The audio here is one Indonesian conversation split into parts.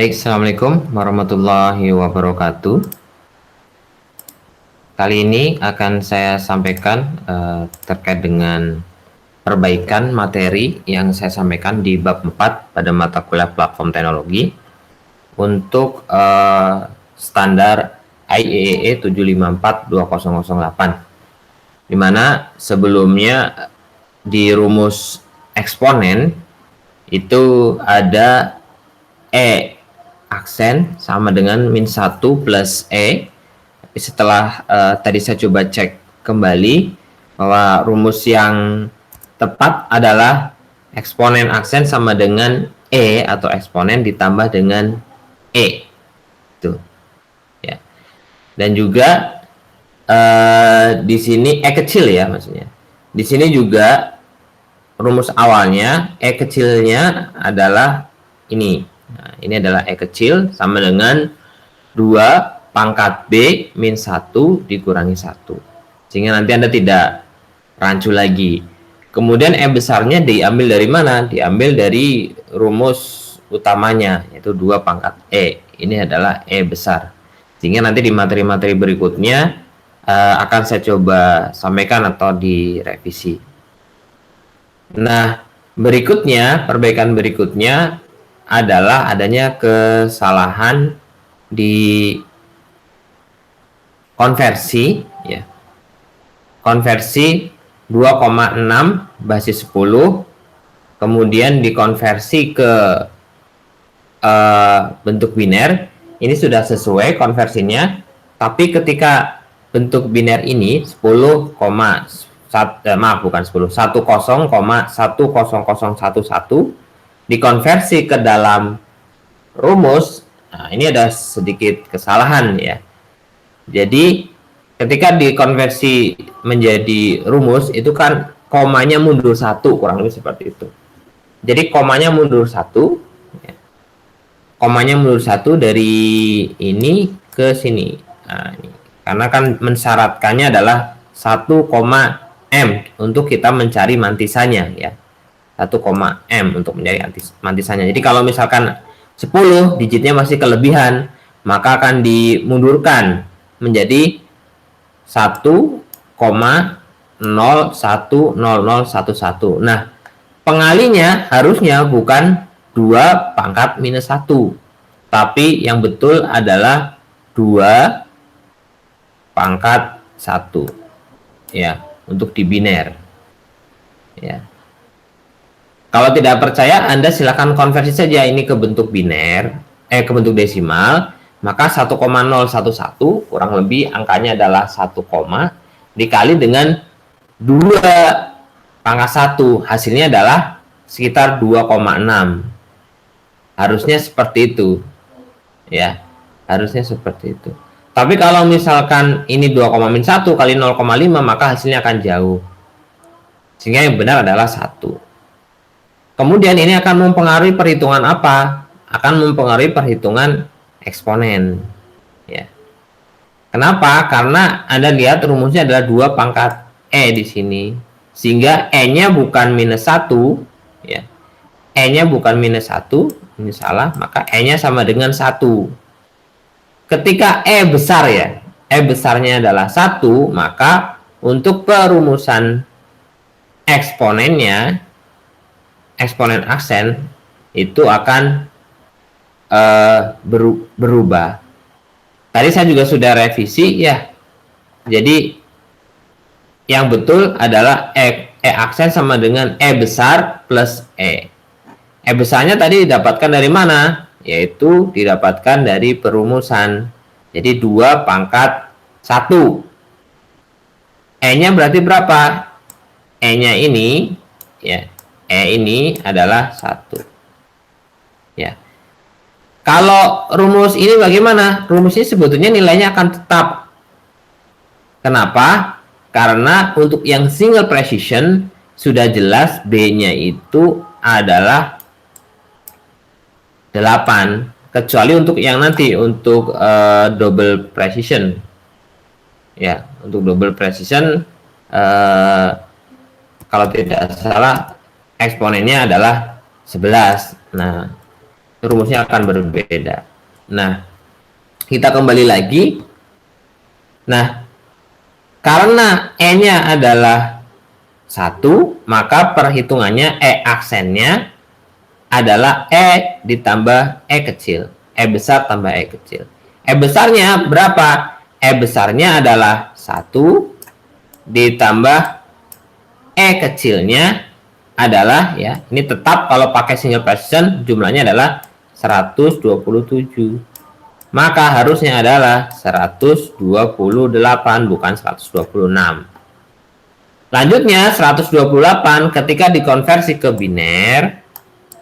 Baik, Assalamualaikum warahmatullahi wabarakatuh. Kali ini akan saya sampaikan terkait dengan perbaikan materi yang saya sampaikan di bab 4 pada mata kuliah platform teknologi untuk standar IEEE 754-2008, di mana sebelumnya di rumus eksponen itu ada E aksen sama dengan min 1 plus E. Tapi setelah tadi saya coba cek kembali bahwa rumus yang tepat adalah eksponen aksen sama dengan E atau eksponen ditambah dengan E. Tuh. Ya. Dan juga di sini E kecil ya maksudnya. Di sini juga rumus awalnya E kecilnya adalah ini. Nah, ini adalah E kecil sama dengan 2 pangkat B min 1 dikurangi 1. Sehingga nanti Anda tidak rancu lagi. Kemudian E besarnya diambil dari mana? Diambil dari rumus utamanya, yaitu 2 pangkat E. Ini adalah E besar. Sehingga nanti di materi-materi berikutnya akan saya coba sampaikan atau direvisi. Nah, berikutnya, perbaikan berikutnya adalah adanya kesalahan di konversi ya. Konversi 2,6 basis 10 kemudian dikonversi ke bentuk biner. Ini sudah sesuai konversinya, tapi ketika bentuk biner ini 10,1 bukan 10 10,10011 dikonversi ke dalam rumus. Nah, ini ada sedikit kesalahan ya. Jadi ketika dikonversi menjadi rumus itu kan komanya mundur 1, kurang lebih seperti itu. Jadi komanya mundur 1 ya. Komanya mundur 1 dari ini ke sini. Nah, ini. Karena kan mensyaratkannya adalah 1, M untuk kita mencari mantisannya ya. 1, M untuk mencari mantisannya. Jadi kalau misalkan 10 digitnya masih kelebihan, maka akan dimundurkan menjadi 1,0100011. Nah, pengalinya harusnya bukan 2 pangkat minus 1, tapi yang betul adalah 2 pangkat 1 ya, untuk di biner ya. Kalau tidak percaya, Anda silakan konversi saja ini ke bentuk biner, ke bentuk desimal, maka 1,011 kurang lebih angkanya adalah 1, dikali dengan 2 pangkat 1, hasilnya adalah sekitar 2,6. Harusnya seperti itu. Ya, harusnya seperti itu. Tapi kalau misalkan ini 2,1 kali 0,5, maka hasilnya akan jauh. Sehingga yang benar adalah 1. Kemudian ini akan mempengaruhi perhitungan apa? Akan mempengaruhi perhitungan eksponen. Ya. Kenapa? Karena Anda lihat rumusnya adalah 2 pangkat E di sini. Sehingga E-nya bukan minus 1. Ya. E-nya bukan minus 1. Ini salah. Maka E-nya sama dengan 1. Ketika E besar ya. E besarnya adalah 1. Maka untuk perumusan eksponennya, eksponen aksen itu akan berubah. Tadi saya juga sudah revisi ya. Jadi yang betul adalah E aksen sama dengan E besar plus E. E besarnya tadi didapatkan dari mana? Yaitu didapatkan dari perumusan. Jadi 2 pangkat 1. E-nya berarti berapa? E-nya ini ya. E ini adalah 1. Ya. Kalau rumus ini bagaimana? Rumus ini sebetulnya nilainya akan tetap. Kenapa? Karena untuk yang single precision sudah jelas B-nya itu adalah 8. Kecuali untuk yang nanti untuk double precision. Ya, untuk double precision kalau tidak salah eksponennya adalah 11. Nah, rumusnya akan berbeda. Nah, kita kembali lagi. Nah, karena E-nya adalah 1, maka perhitungannya E aksennya adalah E ditambah E kecil. E besar tambah E kecil. E besarnya berapa? E besarnya adalah 1 ditambah E kecilnya adalah, ya, ini tetap kalau pakai single precision jumlahnya adalah 127. Maka harusnya adalah 128, bukan 126. Lanjutnya 128 ketika dikonversi ke biner,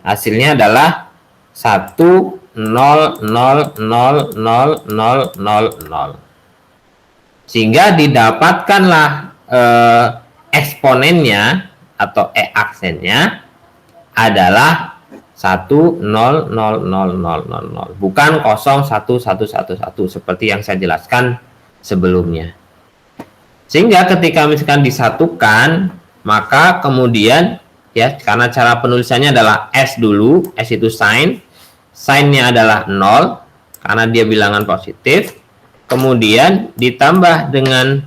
hasilnya adalah 1,0000000. Sehingga didapatkanlah eksponennya atau E aksennya adalah 1,0000000, bukan 0,1111 seperti yang saya jelaskan sebelumnya. Sehingga ketika misalkan disatukan, maka kemudian, ya, karena cara penulisannya adalah S dulu, S itu sign, sign-nya adalah 0 karena dia bilangan positif, kemudian ditambah dengan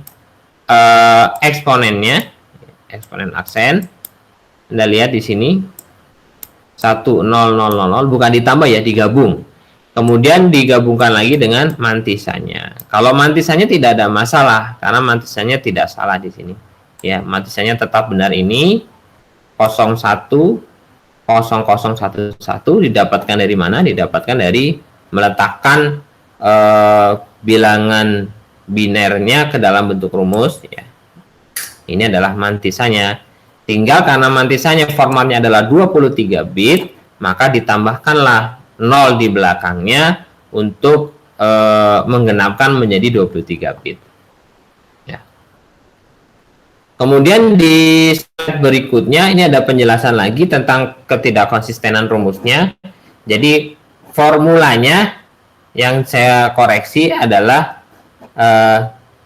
eksponennya, eksponen aksen. Anda lihat di sini 1,00000, bukan ditambah ya, digabung. Kemudian digabungkan lagi dengan mantisannya. Kalau mantisannya tidak ada masalah karena mantisannya tidak salah di sini. Ya, mantisannya tetap benar ini 01,0011 didapatkan dari mana? Didapatkan dari meletakkan bilangan binernya ke dalam bentuk rumus, ya. Ini adalah mantisannya. Tinggal karena mantisannya formatnya adalah 23 bit, maka ditambahkanlah 0 di belakangnya untuk menggenapkan menjadi 23 bit. Ya. Kemudian di slide berikutnya ini ada penjelasan lagi tentang ketidakkonsistenan rumusnya. Jadi formulanya yang saya koreksi adalah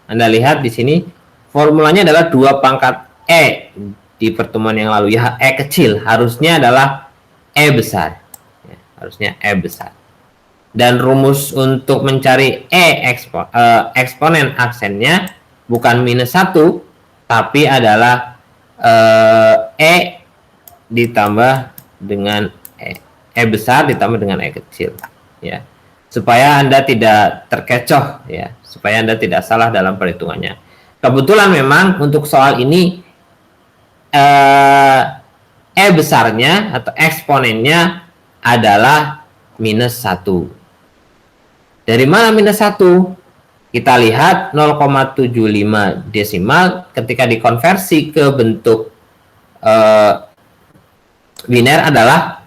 Anda lihat di sini formulanya adalah 2 pangkat E di pertemuan yang lalu, ya, E kecil harusnya adalah E besar, ya, harusnya E besar. Dan rumus untuk mencari eksponen aksennya bukan -1 tapi adalah E ditambah dengan E besar ditambah dengan E kecil, ya, supaya Anda tidak terkecoh, ya, supaya Anda tidak salah dalam perhitungannya. Kebetulan memang untuk soal ini E besarnya atau eksponennya adalah -1. Dari mana -1? Kita lihat 0,75 desimal ketika dikonversi ke bentuk biner adalah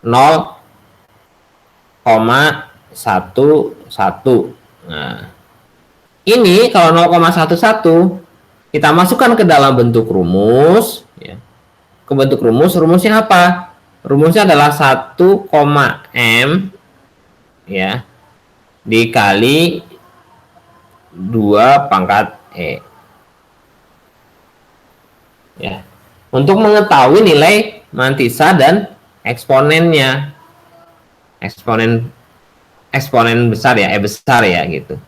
0,11. Nah, ini kalau 0,11 kita masukkan ke dalam bentuk rumus, ya. Ke bentuk rumusnya apa? Rumusnya adalah 1,m, ya, dikali 2 pangkat E. Ya. Untuk mengetahui nilai mantisa dan eksponennya. Eksponen besar, ya, E besar, ya, gitu.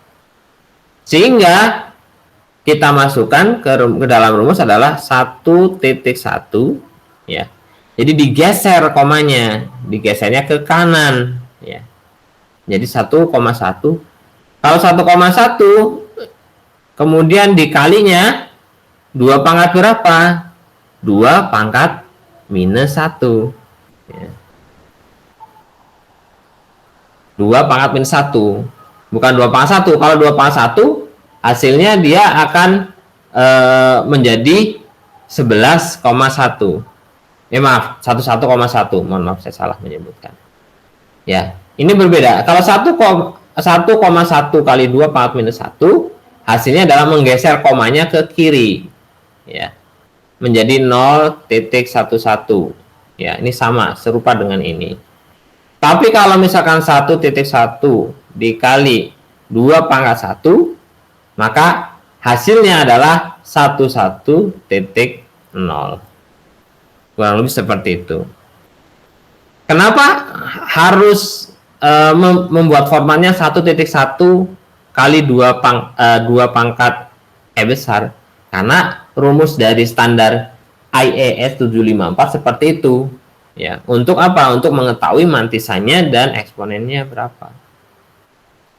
Sehingga kita masukkan ke dalam rumus adalah 1,1, ya. Jadi digeser komanya, digesernya ke kanan, ya. Jadi 1,1. Kalau 1,1 kemudian dikalinya 2 pangkat berapa? 2 pangkat -1, ya. 2 pangkat -1, bukan 2 pangkat 1. Kalau 2 pangkat 1 hasilnya dia akan menjadi 11,1. Maaf, 11,1. Mohon maaf, saya salah menyebutkan. Ya, ini berbeda. Kalau 1,1 kali 2 pangkat -1, hasilnya adalah menggeser komanya ke kiri, ya, menjadi 0,11. Ya, ini sama, serupa dengan ini. Tapi kalau misalkan 1,1 dikali 2 pangkat 1, maka hasilnya adalah 11,0. Kurang lebih seperti itu. Kenapa harus membuat formatnya 1.1 kali 2 pangkat E besar? Karena rumus dari standar IES 754 seperti itu. Ya, untuk apa? Untuk mengetahui mantisannya dan eksponennya berapa.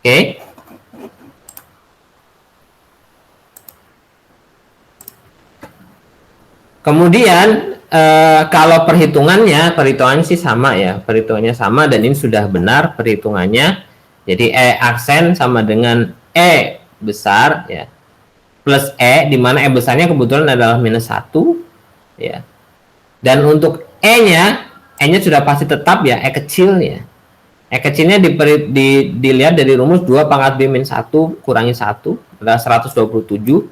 Oke. Kemudian kalau perhitungannya sih sama ya, perhitungannya sama dan ini sudah benar perhitungannya. Jadi E aksen sama dengan E besar ya, plus E, di mana E besarnya kebetulan adalah -1 ya. Dan untuk E-nya sudah pasti tetap ya, E kecil ya. E kecilnya dilihat dari rumus 2 pangkat B min 1 kurangi 1 adalah 127.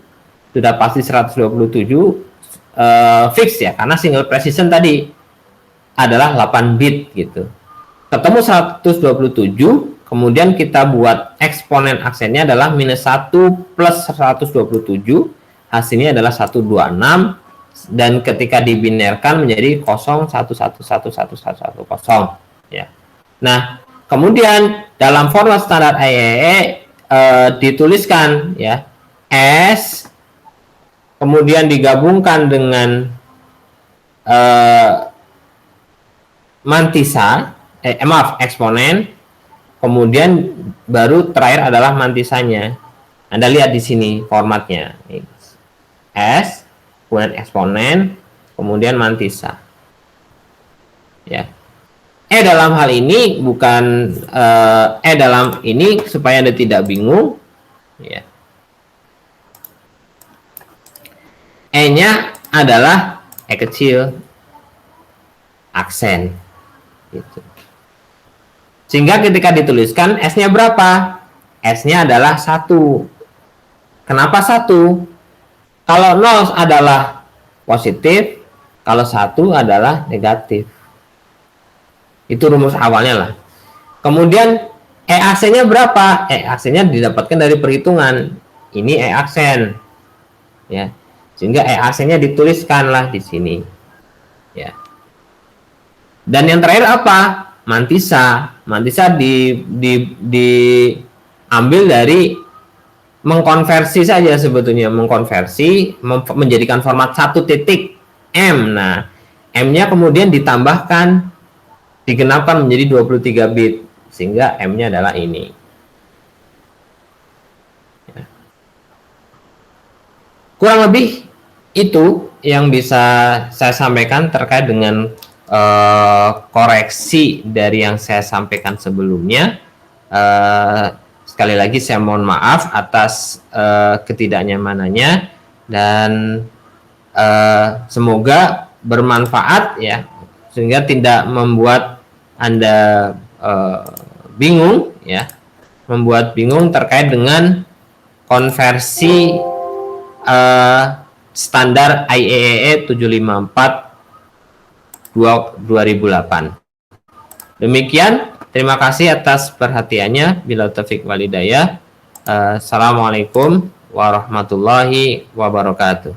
Sudah pasti 127 fix ya, karena single precision tadi adalah 8 bit gitu. Ketemu 127, kemudian kita buat eksponen aksennya adalah -1 plus 127, hasilnya adalah 126, dan ketika dibinerkan menjadi 0,1111110 ya. Nah, kemudian dalam format standar IEE dituliskan ya S, kemudian digabungkan dengan mantisa, eksponen, kemudian baru terakhir adalah mantisanya. Anda lihat di sini formatnya. S, kemudian eksponen, kemudian mantisa. Ya. Dalam hal ini bukan dalam ini supaya Anda tidak bingung, ya. E-nya adalah E kecil aksen gitu. Sehingga ketika dituliskan S-nya berapa? S-nya adalah 1. Kenapa 1? Kalau 0 adalah positif, kalau 1 adalah negatif. Itu rumus awalnya lah. Kemudian E aksennya berapa? E aksennya didapatkan dari perhitungan. Ini E aksen. Ya. Sehingga E aksennya dituliskanlah di sini. Ya. Dan yang terakhir apa? Mantisa. Mantisa diambil dari mengkonversi saja sebetulnya, mengkonversi menjadikan format 1.m. Nah, M-nya kemudian ditambahkan, digenapkan menjadi 23 bit sehingga M-nya adalah ini. Ya. Kurang lebih itu yang bisa saya sampaikan terkait dengan koreksi dari yang saya sampaikan sebelumnya. Sekali lagi saya mohon maaf atas ketidaknyamanannya dan semoga bermanfaat ya, sehingga tidak membuat Anda bingung ya, membuat bingung terkait dengan konversi standar IEEE 754 2008. Demikian, terima kasih atas perhatiannya. Bila taufik walhidayah. Assalamualaikum warahmatullahi wabarakatuh.